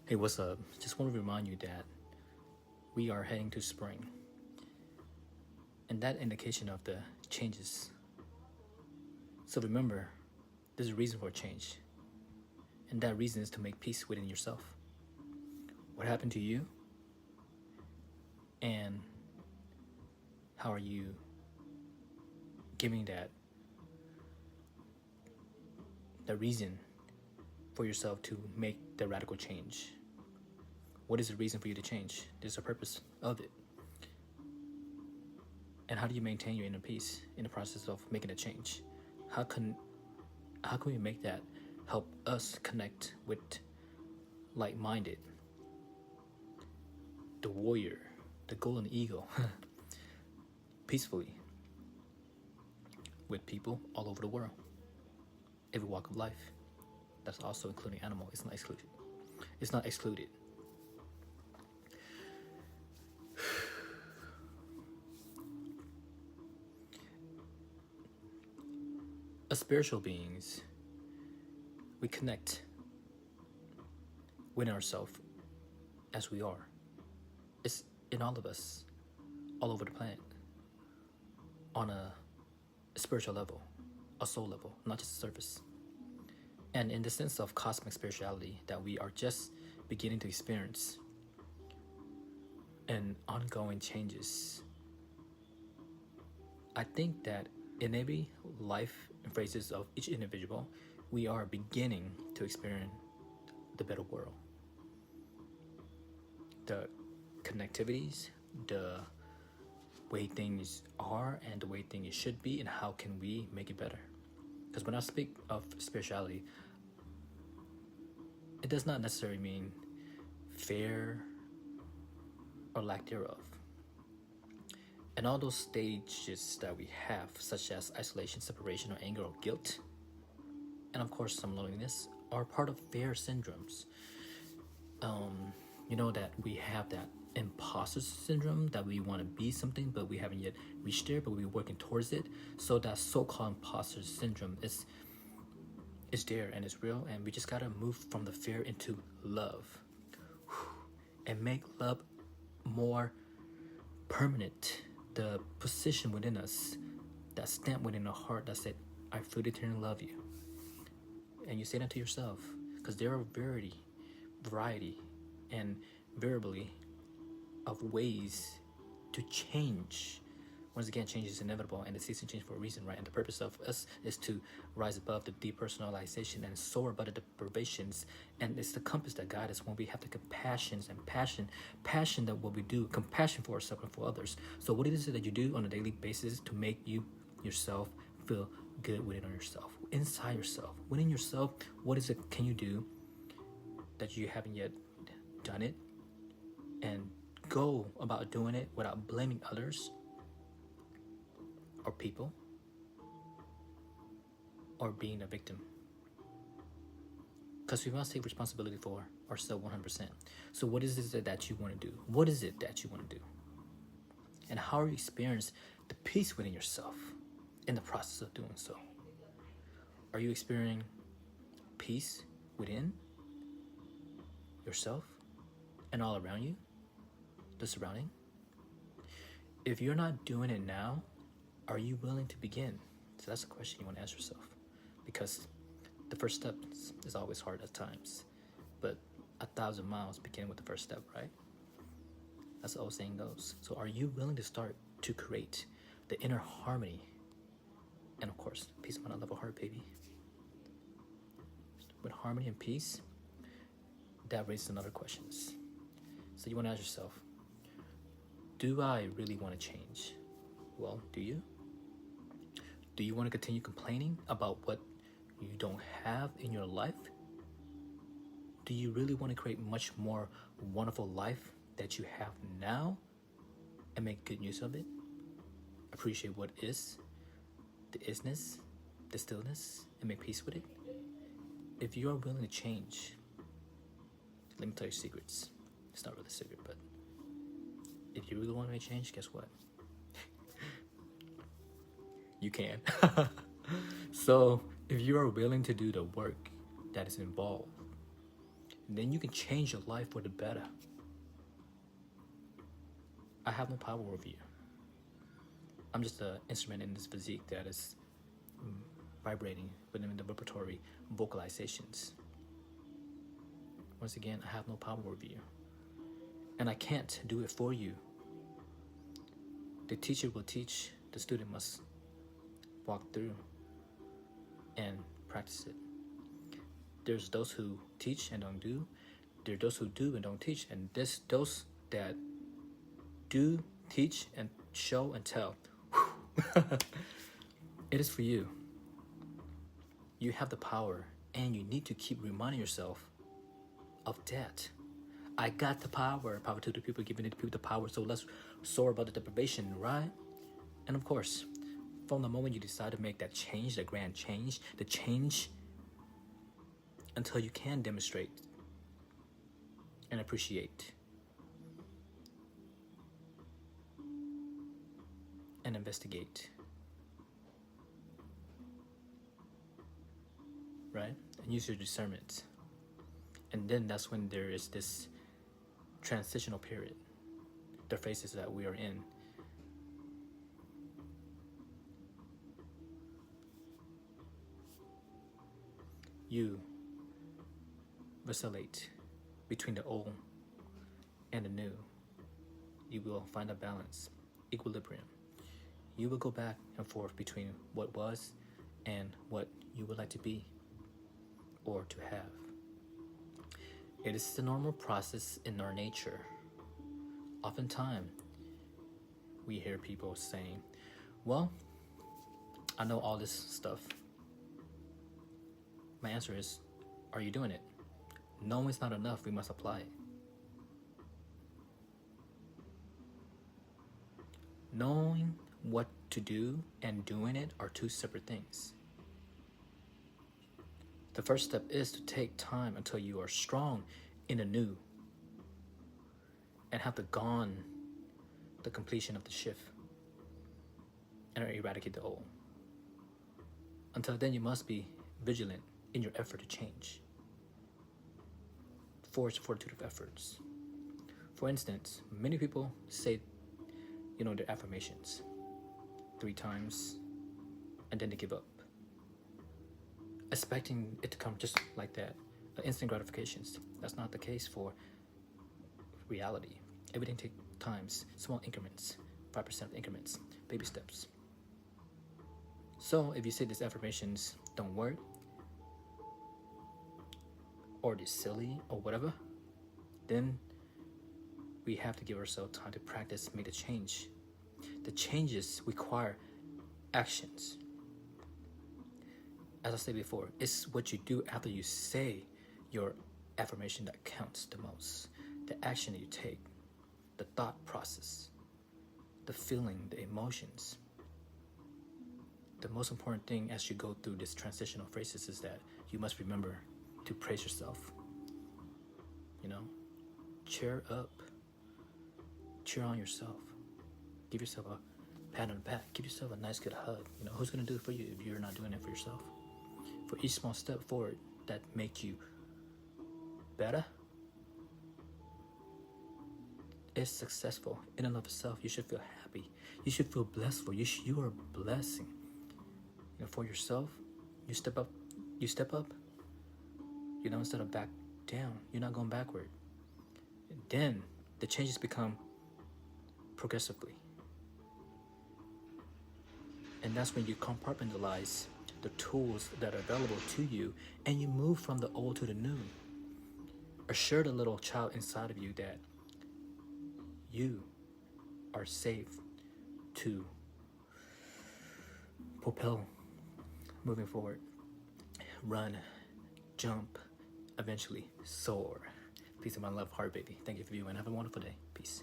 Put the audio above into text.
Hey, what's up? Just want to remind you that we are heading to spring. And that indication of the changes. So remember, there's a reason for change. And that reason is to make peace within yourself. What happened to you? And how are you giving that reason for yourself to make the radical change? What is the reason for you to change? There's a purpose of it. And how do you maintain your inner peace in the process of making a change? How can we make that help us connect with like-minded, the warrior, the golden eagle, peacefully with people all over the world, every walk of life? That's also including animal. It's not excluded. It's not excluded. As spiritual beings, we connect with ourselves as we are. It's in all of us, all over the planet, on a spiritual level, a soul level, not just the surface. And in the sense of cosmic spirituality that we are just beginning to experience and ongoing changes, I think that in every life and phases of each individual, we are beginning to experience the better world. The connectivities, the way things are and the way things should be, and how can we make it better. Because when I speak of spirituality, it does not necessarily mean fair or lack thereof. And all those stages that we have, such as isolation, separation, or anger, or guilt, and of course some loneliness, are part of fear syndromes. You know that we have that imposter syndrome, that we want to be something but we haven't yet reached there, but we're working towards it. So that so-called imposter syndrome is there and it's real, and we just gotta move from the fear into love and make love more permanent. The position within us, that stamp within our heart that said, I fully love you. And you say that to yourself, because there are variety and variably of ways to change. Once again, change is inevitable, and the season change for a reason, right? And the purpose of us is to rise above the depersonalization and soar above the deprivations. And it's the compass that guides us when we have the compassions and passion that what we do, compassion for ourselves and for others. So what is it that you do on a daily basis to make you yourself feel good within yourself, inside yourself, within yourself? What is it can you do that you haven't yet done it, and go about doing it without blaming others or people or being a victim? Because we must take responsibility for ourselves 100%. So what is it that you want to do? What is it that you want to do? And how are you experiencing the peace within yourself in the process of doing so? Are you experiencing peace within yourself and all around you, the surrounding? If you're not doing it now, are you willing to begin? So that's a question you want to ask yourself, because the first step is always hard at times, but 1,000 miles begin with the first step, right? That's the old saying goes. So are you willing to start to create the inner harmony? And of course, peace, mind, love, heart, baby. With harmony and peace, that raises another questions. So you want to ask yourself, do I really want to change? Well, do you? Do you want to continue complaining about what you don't have in your life? Do you really want to create much more wonderful life that you have now and make good use of it? Appreciate what is, the isness, the stillness, and make peace with it? If you are willing to change, let me tell you secrets. It's not really a secret, but if you really want to make change, guess what? You can. So if you are willing to do the work that is involved, then you can change your life for the better. I have no power over you. I'm just an instrument in this physique that is vibrating within the vibratory vocalizations. Once again, I have no power over you. And I can't do it for you. The teacher will teach, the student must walk through and practice it. There's those who teach and don't do. There are those who do and don't teach. And there's those that do, teach, and show and tell. It is for you. You have the power, and you need to keep reminding yourself of that. I got the power. Power to the people, giving the people the power. So let's soar about the deprivation, right? And of course, from the moment you decide to make that change, the grand change, the change until you can demonstrate and appreciate and investigate, right? And use your discernment. And then that's when there is this transitional period, the phases that we are in. You vacillate between the old and the new. You will find a balance, equilibrium. You will go back and forth between what was and what you would like to be or to have. It is the normal process in our nature. Oftentimes, we hear people saying, well, I know all this stuff. My answer is, are you doing it? Knowing is not enough, we must apply it. Knowing what to do and doing it are two separate things. The first step is to take time until you are strong in the new and have the completion of the shift and eradicate the old. Until then, you must be vigilant in your effort to change. Fortitude of efforts. For instance, many people say, their affirmations 3 times and then they give up, expecting it to come just like that, instant gratifications. That's not the case for reality. Everything takes times, small increments, 5% increments, baby steps. So if you say these affirmations don't work, or they're silly or whatever, then we have to give ourselves time to practice, make the change. The changes require actions. As I said before, it's what you do after you say your affirmation that counts the most. The action that you take, the thought process, the feeling, the emotions. The most important thing as you go through this transitional phases is that you must remember to praise yourself. Cheer up. Cheer on yourself. Give yourself a pat on the back. Give yourself a nice good hug. Who's going to do it for you if you're not doing it for yourself? For each small step forward that make you better is successful in and of itself. You should feel happy. You should feel blessed for you. You are a blessing. For yourself, you step up. Instead of back down, you're not going backward. And then the changes become progressively. And that's when you compartmentalize the tools that are available to you and you move from the old to the new. Assure the little child inside of you that you are safe to propel moving forward. Run, jump, eventually soar. Peace in my love heart, baby. Thank you for viewing. Have a wonderful day. Peace.